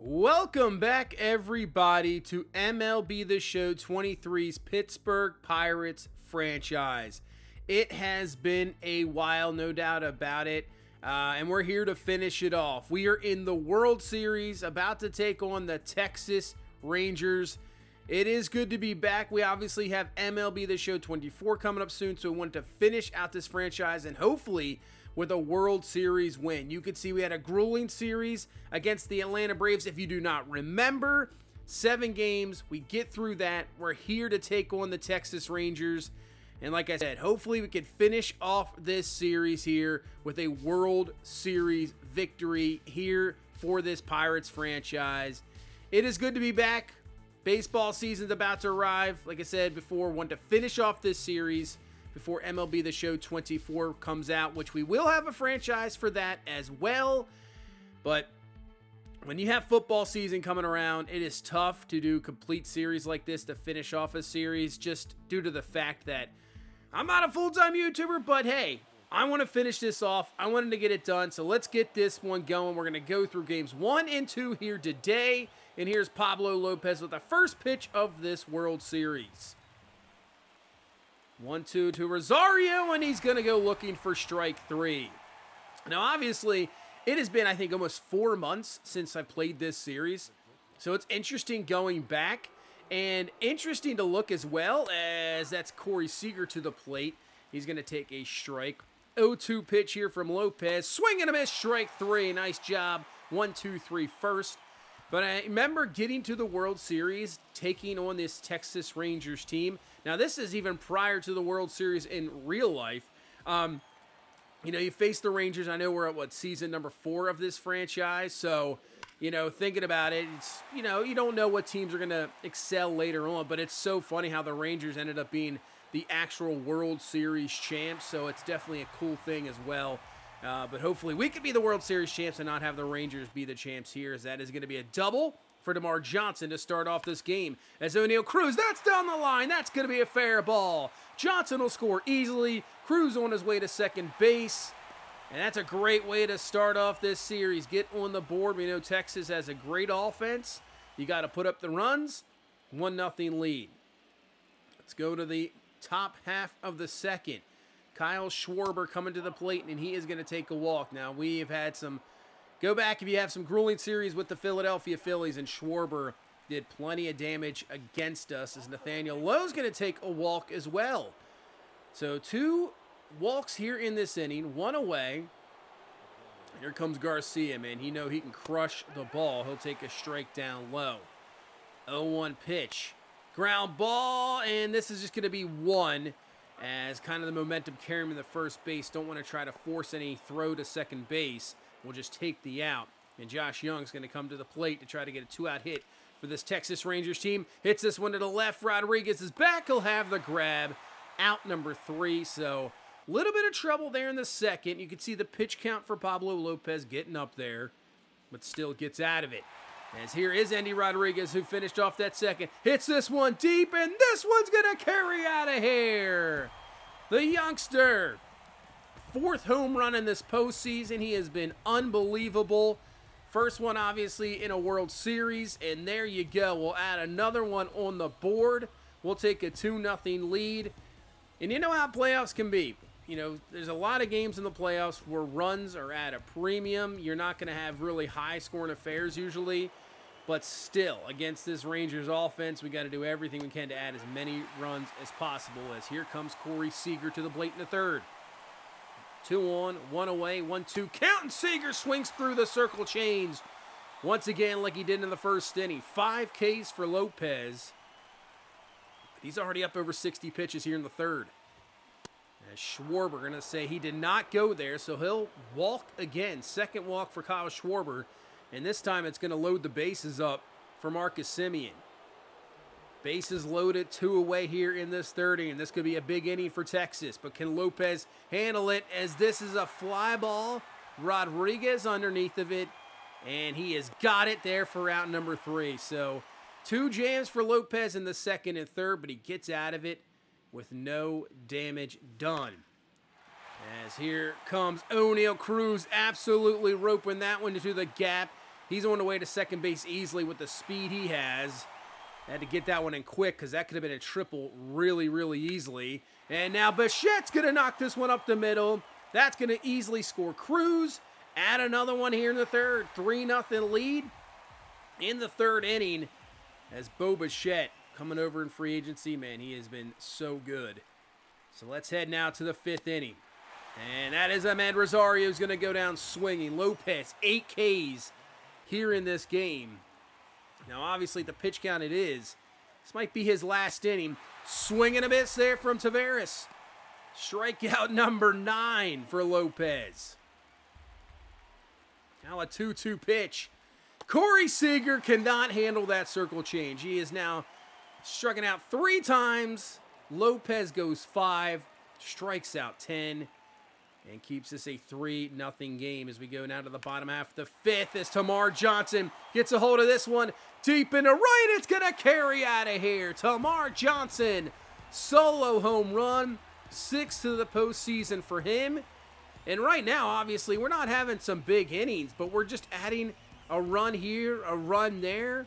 Welcome back, everybody, to MLB The Show 23's Pittsburgh Pirates franchise. It has been a while, no doubt about it, and we're here to finish it off. We are in the World Series, about to take on the Texas Rangers. It is good to be back. We obviously have MLB The Show 24 coming up soon, so we want to finish out this franchise and hopefully with a World Series win. You could see we had a grueling series against the Atlanta Braves. If you do not remember, 7 games, we get through that. We're here to take on the Texas Rangers. And like I said, hopefully we can finish off this series here with a World Series victory here for this Pirates franchise. It is good to be back. Baseball season's about to arrive. Like I said before, want to finish off this series before MLB The Show 24 comes out, which we will have a franchise for that as well. But when you have football season coming around, it is tough to do complete series like this to finish off a series, just due to the fact that I'm not a full-time YouTuber, but hey, I want to finish this off. I wanted to get it done, so let's get this one going. We're going to go through games 1 and 2 here today, and here's Pablo Lopez with the first pitch of this World Series. 1-2 to Rosario, and he's going to go looking for strike 3. Now, obviously, it has been, I think, almost 4 months since I played this series, so it's interesting going back, and interesting to look as well, as that's Corey Seager to the plate. He's going to take a strike. 0-2 pitch here from Lopez. Swing and a miss, strike 3. Nice job. 1-2-3 first. But I remember getting to the World Series, taking on this Texas Rangers team. Now, this is even prior to the World Series in real life. You face the Rangers. I know we're at, season number 4 of this franchise. So, thinking about it, it's, you don't know what teams are going to excel later on. But it's so funny how the Rangers ended up being the actual World Series champs. So it's definitely a cool thing as well. But hopefully we could be the World Series champs and not have the Rangers be the champs here, as that is going to be a double for DeMar Johnson to start off this game. As O'Neal Cruz, that's down the line. That's going to be a fair ball. Johnson will score easily. Cruz on his way to second base. And that's a great way to start off this series. Get on the board. We know Texas has a great offense. You got to put up the runs. 1-0 lead. Let's go to the top half of the second. Kyle Schwarber coming to the plate, and he is going to take a walk. Now, we've had some, go back if you have some grueling series with the Philadelphia Phillies, and Schwarber did plenty of damage against us, as Nathaniel Lowe's going to take a walk as well. So 2 walks here in this inning, 1 away. Here comes Garcia, man. He can crush the ball. He'll take a strike down low. 0-1 pitch. Ground ball, and this is just going to be 1. As kind of the momentum carrying him to first base. Don't want to try to force any throw to second base. We'll just take the out. And Josh Young's going to come to the plate to try to get a 2-out hit for this Texas Rangers team. Hits this one to the left. Rodriguez is back. He'll have the grab. Out number 3. So a little bit of trouble there in the second. You can see the pitch count for Pablo Lopez getting up there, but still gets out of it. As here is Andy Rodriguez, who finished off that second. Hits this one deep, and this one's going to carry out of here. The youngster, 4th home run in this postseason. He has been unbelievable. First one, obviously, in a World Series, and there you go. We'll add another one on the board. We'll take a 2-0 lead. And you know how playoffs can be. There's a lot of games in the playoffs where runs are at a premium. You're not going to have really high-scoring affairs usually. But still, against this Rangers offense, we got to do everything we can to add as many runs as possible. As here comes Corey Seager to the plate in the third. 2 on, 1 away, 1-2 count, and Seager swings through the circle change. Once again, like he did in the first inning. 5 Ks for Lopez. He's already up over 60 pitches here in the third. As Schwarber going to say he did not go there, so he'll walk again. Second walk for Kyle Schwarber. And this time it's going to load the bases up for Marcus Semien. Bases loaded, 2 away here in this third inning. This could be a big inning for Texas, but can Lopez handle it, as this is a fly ball? Rodriguez underneath of it, and he has got it there for out number 3. So 2 jams for Lopez in the second and third, but he gets out of it with no damage done. As here comes O'Neal Cruz, absolutely roping that one into the gap. He's on the way to second base easily with the speed he has. Had to get that one in quick because that could have been a triple really, really easily. And now Bichette's going to knock this one up the middle. That's going to easily score Cruz. Add another one here in the third. 3-0 lead in the third inning as Bo Bichette coming over in free agency. Man, he has been so good. So let's head now to the fifth inning. And that is Ahmed Rosario who's going to go down swinging. Lopez, 8 Ks here in this game. Now, obviously, the pitch count it is. This might be his last inning. Swinging a miss there from Taveras. Strikeout number 9 for Lopez. Now a 2-2 pitch. Corey Seager cannot handle that circle change. He is now striking out 3 times. Lopez goes 5, strikes out 10, and keeps this a 3-0 game as we go now to the bottom half of the fifth as Tamar Johnson gets a hold of this one deep in the right. It's going to carry out of here. Tamar Johnson, solo home run, 6th to the postseason for him. And right now, obviously, we're not having some big innings, but we're just adding a run here, a run there.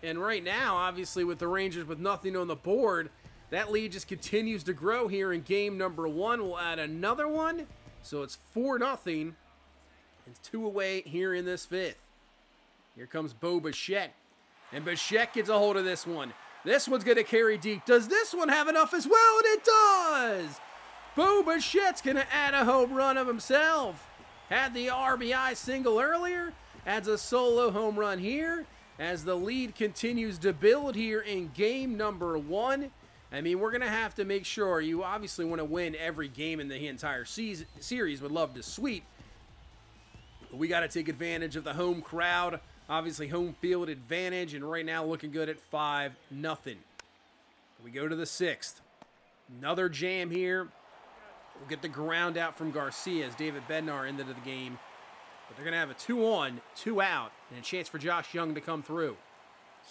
And right now, obviously, with the Rangers with nothing on the board, that lead just continues to grow here in game number 1. We'll add another one. So it's 4-0. It's 2 away here in this fifth. Here comes Bo Bichette. And Bichette gets a hold of this one. This one's going to carry deep. Does this one have enough as well? And it does! Bo Bichette's going to add a home run of himself. Had the RBI single earlier. Adds a solo home run here. As the lead continues to build here in game number 1. I mean, we're going to have to make sure. You obviously want to win every game in the entire series. Would love to sweep. But we got to take advantage of the home crowd. Obviously, home field advantage. And right now, looking good at 5-0. We go to the 6th. Another jam here. We'll get the ground out from Garcia as David Bednar ended the game. But they're going to have a 2-on, 2-out, and a chance for Josh Young to come through.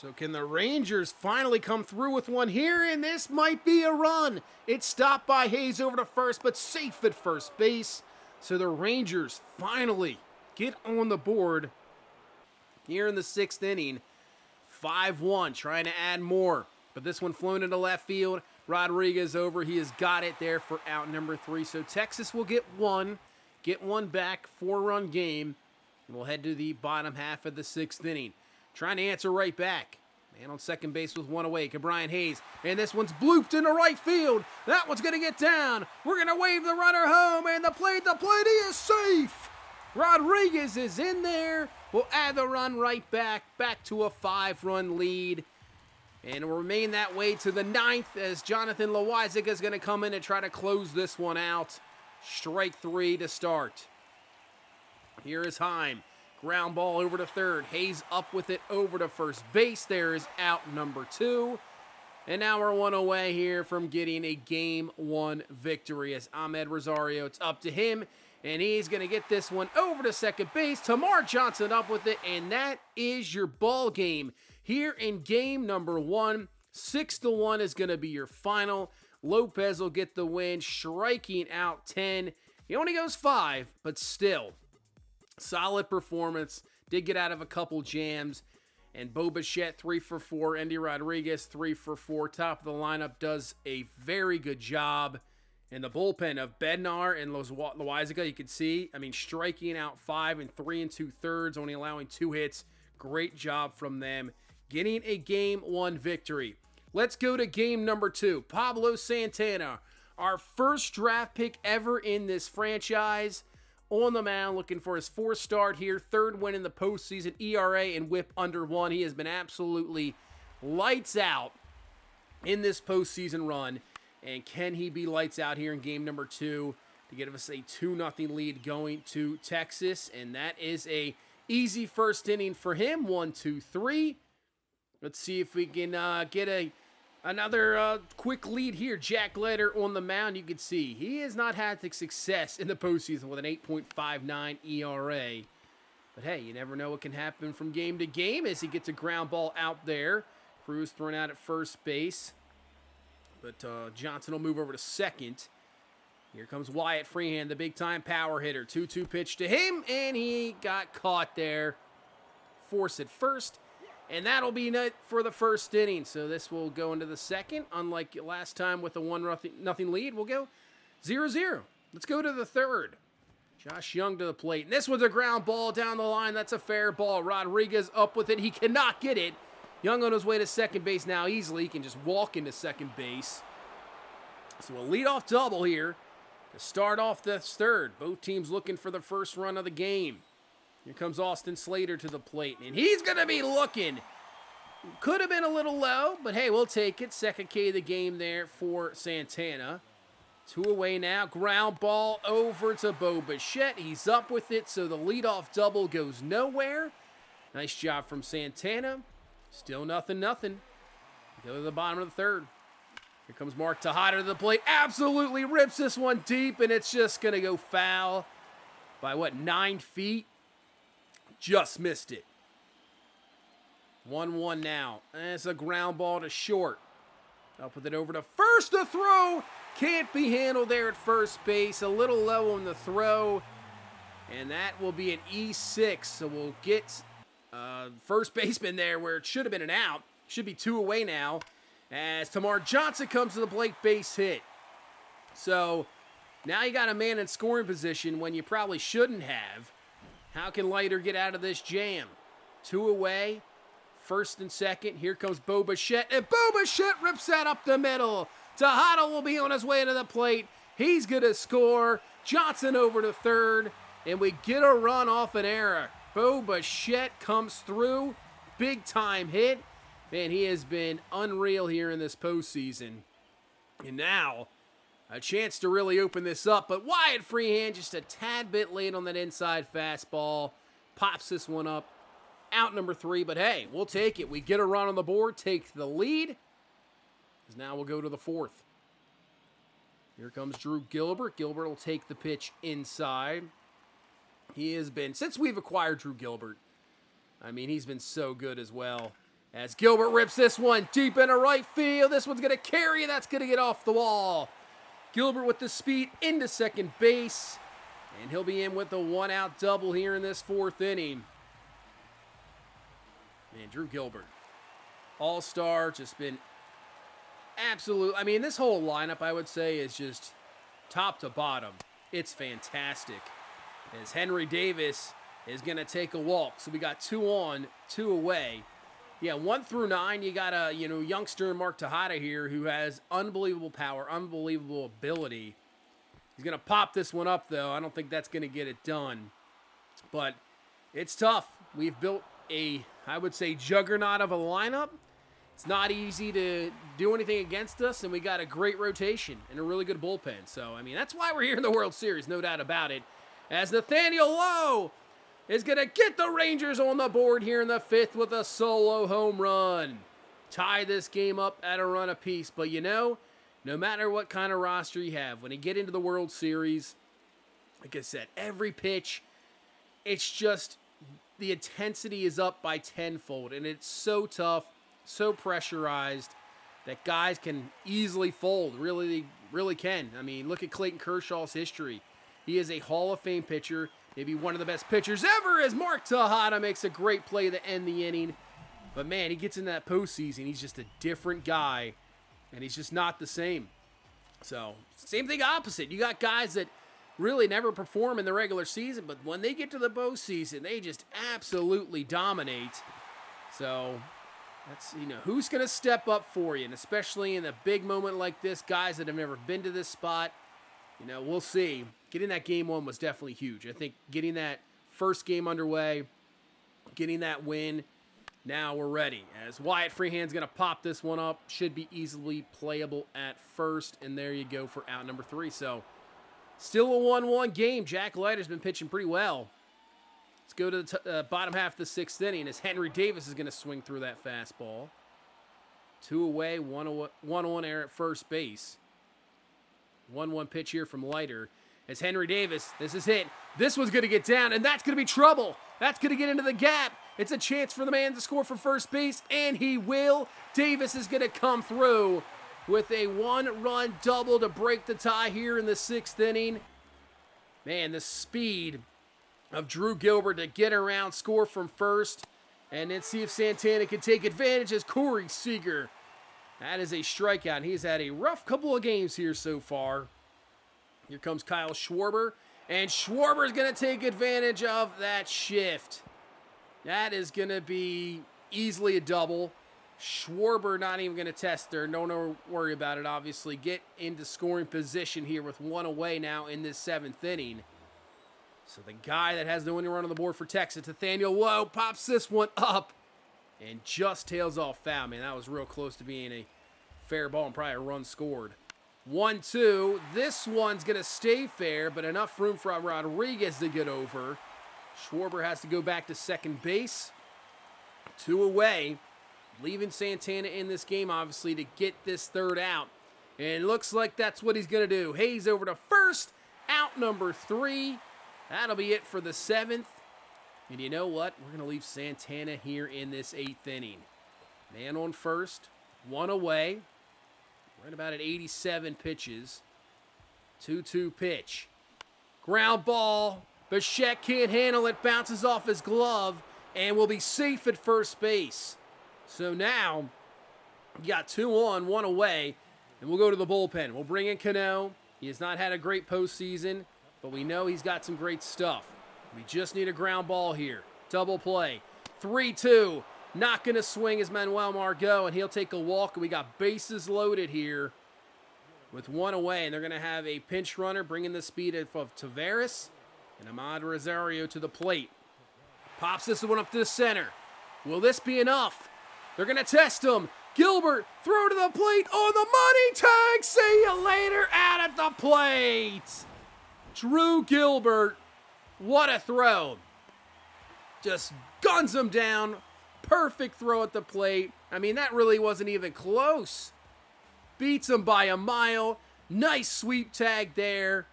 So can the Rangers finally come through with one here? And this might be a run. It's stopped by Hayes over to first, but safe at first base. So the Rangers finally get on the board here in the 6th inning. 5-1, trying to add more. But this one flown into left field. Rodriguez over. He has got it there for out number 3. So Texas will get one back, 4-run game. And we'll head to the bottom half of the 6th inning. Trying to answer right back. Man on second base with 1 away. Brian Hayes. And this one's blooped into right field. That one's going to get down. We're going to wave the runner home. And the plate, he is safe. Rodriguez is in there. We'll add the run right back to a 5-run lead. And will remain that way to the 9th as Jonathan Loizaga is going to come in and try to close this one out. Strike 3 to start. Here is Heim. Ground ball over to third. Hayes up with it over to first base. There is out number 2. And now we're 1 away here from getting a game 1 victory as Ahmed Rosario. It's up to him. And he's going to get this one over to second base. Tamar Johnson up with it. And that is your ball game. Here in game number 1. 6-1 is going to be your final. Lopez will get the win, striking out 10. He only goes 5, but still. Solid performance. Did get out of a couple jams. And Bo Bichette, 3 for 4. Andy Rodriguez, 3 for 4. Top of the lineup does a very good job. And the bullpen of Bednar and Loizaga, you can see, I mean, striking out 5 and 3 2/3, only allowing 2 hits. Great job from them. Getting a game 1 victory. Let's go to game number 2. Pablo Santana, our first draft pick ever in this franchise. On the mound, looking for his 4th start here. 3rd win in the postseason. ERA and whip under 1. He has been absolutely lights out in this postseason run. And can he be lights out here in game number 2 to give us a 2-0 lead going to Texas? And that is a easy first inning for him. 1, 2, 3. Let's see if we can get another quick lead here. Jack Leiter on the mound. You can see he has not had the success in the postseason with an 8.59 ERA. But hey, you never know what can happen from game to game as he gets a ground ball out there. Cruz thrown out at first base. But Johnson will move over to second. Here comes Wyatt Freehan, the big-time power hitter. 2-2 pitch to him, and he got caught there. force at first. And that'll be it for the first inning. So this will go into the second. Unlike last time with a 1-0 lead, we'll go 0-0. Let's go to the third. Josh Young to the plate. And this was a ground ball down the line. That's a fair ball. Rodriguez up with it. He cannot get it. Young on his way to second base now easily. He can just walk into second base. So a leadoff double here to start off the third. Both teams looking for the first run of the game. Here comes Austin Slater to the plate, and he's going to be looking. Could have been a little low, but hey, we'll take it. Second K of the game there for Santana. 2 away now. Ground ball over to Bo Bichette. He's up with it, so the leadoff double goes nowhere. Nice job from Santana. Still nothing. Go to the bottom of the third. Here comes Mark Tejada to the plate. Absolutely rips this one deep, and it's just going to go foul by, 9 feet? Just missed it. 1-1 now. That's a ground ball to short. Up with it over to first. The throw can't be handled there at first base. A little low on the throw. And that will be an E6. So we'll get first baseman there where it should have been an out. Should be 2 away now. As Tamar Johnson comes to the plate, base hit. So now you got a man in scoring position when you probably shouldn't have. How can Leiter get out of this jam? 2 away, first and second. Here comes Bo Bichette, and Bo Bichette rips that up the middle. Tejada will be on his way to the plate. He's going to score. Johnson over to third, and we get a run off an error. Bo Bichette comes through. Big time hit. Man, he has been unreal here in this postseason. And now, a chance to really open this up, but Wyatt Freehand just a tad bit late on that inside fastball. Pops this one up. Out number 3, but hey, we'll take it. We get a run on the board, take the lead. Because now we'll go to the fourth. Here comes Drew Gilbert. Gilbert will take the pitch inside. He has been, since we've acquired Drew Gilbert, he's been so good as well. As Gilbert rips this one deep into right field. This one's going to carry, and that's going to get off the wall. Gilbert with the speed into second base. And he'll be in with the 1-out double here in this fourth inning. Man, Drew Gilbert, all-star, just been absolute. This whole lineup, I would say, is just top to bottom. It's fantastic. As Henry Davis is going to take a walk. So we got 2 on, 2 away. Yeah, 1 through 9, you got a youngster Mark Tejada here who has unbelievable power, unbelievable ability. He's going to pop this one up, though. I don't think that's going to get it done. But it's tough. We've built I would say, juggernaut of a lineup. It's not easy to do anything against us, and we got a great rotation and a really good bullpen. So, that's why we're here in the World Series, no doubt about it. As Nathaniel Lowe is going to get the Rangers on the board here in the 5th with a solo home run. Tie this game up at a run apiece. But no matter what kind of roster you have, when you get into the World Series, like I said, every pitch, it's just the intensity is up by tenfold. And it's so tough, so pressurized that guys can easily fold. Really, really can. Look at Clayton Kershaw's history. He is a Hall of Fame pitcher. Maybe one of the best pitchers ever, as Mark Tejada makes a great play to end the inning. But man, he gets in that postseason. He's just a different guy, and he's just not the same. So, same thing opposite. You got guys that really never perform in the regular season, but when they get to the postseason, they just absolutely dominate. So, that's, who's going to step up for you, and especially in a big moment like this, guys that have never been to this spot, we'll see. Getting that game 1 was definitely huge. I think getting that first game underway, getting that win, now we're ready. As Wyatt Freehand's going to pop this one up, should be easily playable at first, and there you go for out number 3. So, still a 1-1 game. Jack Leiter's been pitching pretty well. Let's go to the bottom half of the 6th inning as Henry Davis is going to swing through that fastball. 2 away, 1-1 error at first base. 1-1 pitch here from Leiter. As Henry Davis, this is hit. This one's going to get down, and that's going to be trouble. That's going to get into the gap. It's a chance for the man to score for first base, and he will. Davis is going to come through with a 1-run double to break the tie here in the 6th inning. Man, the speed of Drew Gilbert to get around, score from first. And then see if Santana can take advantage as Corey Seager. That is a strikeout, and he's had a rough couple of games here so far. Here comes Kyle Schwarber, and Schwarber's going to take advantage of that shift. That is going to be easily a double. Schwarber not even going to test there. No worry about it, obviously. Get into scoring position here with one away now in this 7th inning. So the guy that has the winning run on the board for Texas, Nathaniel Lowe, pops this one up and just tails off foul. Man, that was real close to being a fair ball and probably a run scored. 1-2. This one's going to stay fair, but enough room for Rodriguez to get over. Schwarber has to go back to second base. 2 away. Leaving Santana in this game, obviously, to get this third out. And it looks like that's what he's going to do. Hayes over to first. Out number 3. That'll be it for the 7th. And you know what? We're going to leave Santana here in this 8th inning. Man on first. 1 away. Right about at 87 pitches. 2-2 pitch. Ground ball. Bichette can't handle it. Bounces off his glove. And will be safe at first base. So now, we got 2 on, 1 away. And we'll go to the bullpen. We'll bring in Cano. He has not had a great postseason, but we know he's got some great stuff. We just need a ground ball here. Double play. 3-2. Not going to swing as Manuel Margot, and he'll take a walk. We got bases loaded here with 1 away, and they're going to have a pinch runner bringing the speed of Taveras and Ahmad Rosario to the plate. Pops this one up to the center. Will this be enough? They're going to test him. Gilbert, throw to the plate on the money tag. See you later, out at the plate. Drew Gilbert, what a throw. Just guns him down. Perfect throw at the plate. I mean, that really wasn't even close. Beats him by a mile. Nice sweep tag there.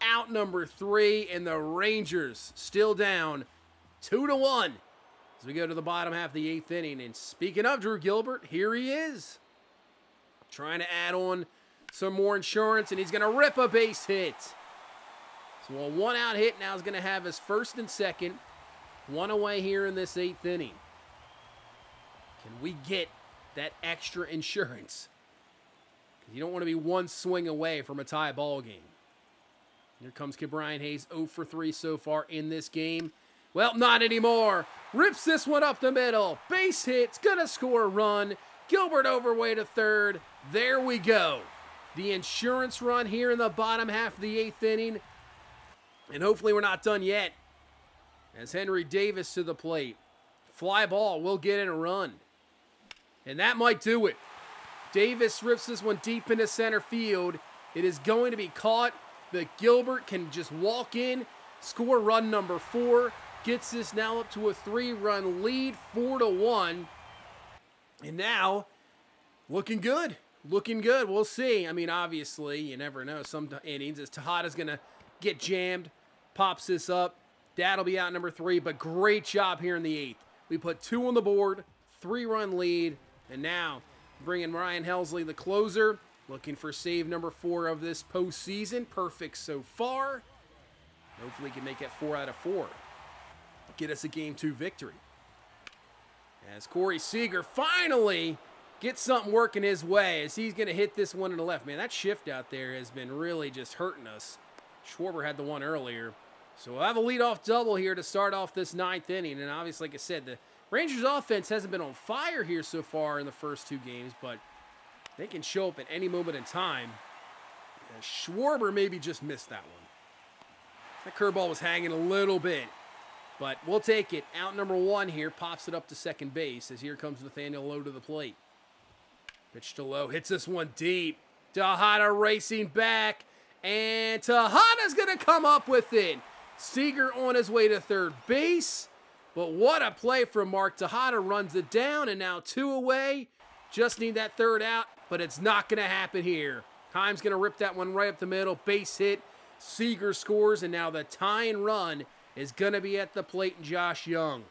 Out number 3, and the Rangers still down 2-1. As we go to the bottom half of the 8th inning. And speaking of Drew Gilbert, here he is. Trying to add on some more insurance, and he's going to rip a base hit. So a 1-out hit now is going to have his first and second. 1 away here in this 8th inning. Can we get that extra insurance? You don't want to be 1 swing away from a tie ball game. Here comes Brian Hayes, 0 for 3 so far in this game. Well, not anymore. Rips this one up the middle. Base hit's gonna score a run. Gilbert overway to third. There we go. The insurance run here in the bottom half of the 8th inning. And hopefully we're not done yet. As Henry Davis to the plate. Fly ball will get in a run. And that might do it. Davis rips this one deep into center field. It is going to be caught, but Gilbert can just walk in, score run number 4. Gets this now up to a 3-run lead, 4-1. And now, looking good. Looking good. We'll see. I mean, obviously, you never know. Some innings, as Tejada's going to get jammed, pops this up. That'll be out number 3, but great job here in the 8th. We put 2 on the board, 3-run lead, and now bringing Ryan Helsley, the closer, looking for save number 4 of this postseason. Perfect so far. Hopefully, he can make it 4 out of 4. Get us a Game 2 victory. As Corey Seager finally gets something working his way as he's going to hit this one to the left. Man, that shift out there has been really just hurting us. Schwarber had the one earlier. So we'll have a leadoff double here to start off this 9th inning. And obviously, like I said, the Rangers offense hasn't been on fire here so far in the first 2 games, but they can show up at any moment in time. Schwarber maybe just missed that one. That curveball was hanging a little bit. But we'll take it. Out number 1 here. Pops it up to second base as here comes Nathaniel Lowe to the plate. Pitch to Lowe. Hits this one deep. Tejada racing back. And Tejada's going to come up with it. Seager on his way to third base. But what a play from Mark. Tejada runs it down. And now 2 away. Just need that 3rd out. But it's not going to happen here. Heim's going to rip that one right up the middle. Base hit. Seager scores. And now the tying run is going to be at the plate, and Josh Young.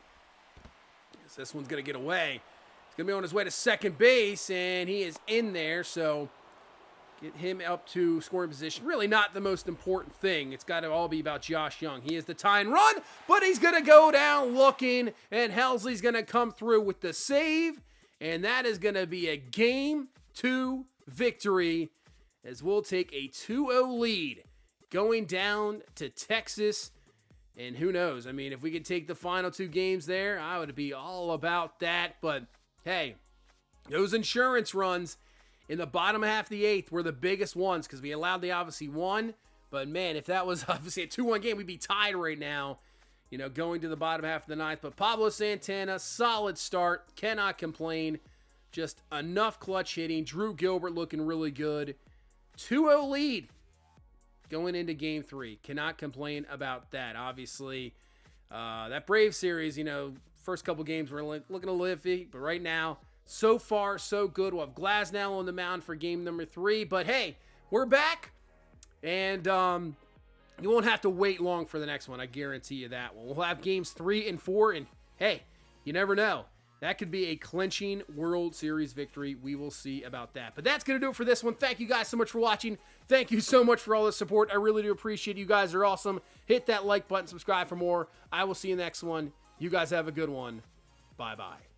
This one's going to get away. He's going to be on his way to second base, and he is in there. So Get him up to scoring position. Really not the most important thing. It's got to all be about Josh Young. He is the tie and run, but he's going to go down looking, and Helsley's going to come through with the save, and that is going to be a Game 2 victory as we'll take a 2-0 lead going down to Texas. And who knows? I mean, if we could take the final 2 games there, I would be all about that. But hey, those insurance runs in the bottom half of the 8th were the biggest ones because we allowed the obviously 1. But man, if that was obviously a 2-1 game, we'd be tied right now, you know, going to the bottom half of the 9th. But Pablo Santana, solid start. Cannot complain. Just enough clutch hitting. Drew Gilbert looking really good. 2-0 lead going into Game 3. Cannot complain about that. Obviously, that Brave series, you know, first couple games were looking a little iffy. But right now, so far, so good. We'll have Glasnow on the mound for game number 3. But hey, we're back. And you won't have to wait long for the next one. I guarantee you that one. We'll have games 3 and 4. And hey, you never know. That could be a clinching World Series victory. We will see about that. But that's going to do it for this one. Thank you guys so much for watching. Thank you so much for all the support. I really do appreciate it. You guys are awesome. Hit that like button, subscribe for more. I will see you next one. You guys have a good one. Bye-bye.